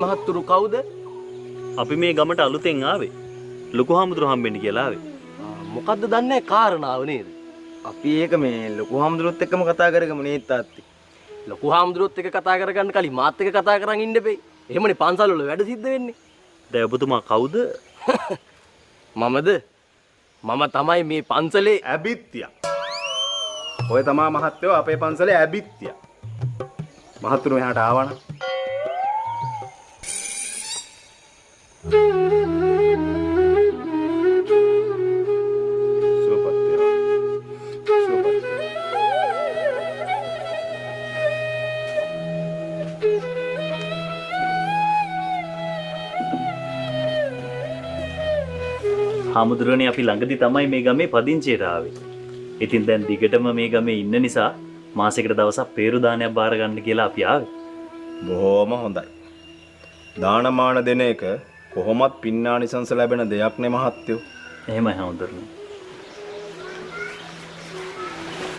මහත්තුරු කවුද? අපි මේ ගමට අලුතෙන් ආවේ. ලොකු හාමුදුරුවෝ හම්බෙන්න කියලා ආවේ. මොකද්ද දන්නේ කාරණාව නේද? අපි ඒක මේ ලොකු හාමුදුරුවොත් එක්කම කතා කරගමු නේද තාත්තේ. ලොකු හාමුදුරුවොත් එක්ක කතා කරගන්න කලින් මාත් එක්ක කතා කරන් ඉන්න බෑ. එහෙමනේ පන්සල් වල වැඩ සිද්ධ වෙන්නේ. දැන් ඔබතුමා කවුද? මමද? මම තමයි මේ පන්සලේ ඇබිත්තිය. ඔය තමා මහත්තයෝ අපේ පන්සලේ ඇබිත්තිය. මහත්තුරු මෙහාට ආවන. හාමුදුරනේ අපි ළඟදී තමයි මේ ගමේ පදිංචියට ආවේ. ඉතින් දැන් දිගටම මේ ගමේ ඉන්න නිසා මාසෙකට දවසක් පේරුදානයක් බාර ගන්න කියලා අපි ආවේ. බොහොම හොඳයි. දානමාන දෙන එක කොහොමත් පින්නානිසංස ලැබෙන දෙයක් නේ මහත්තයෝ. එහෙමයි හාමුදුරනේ.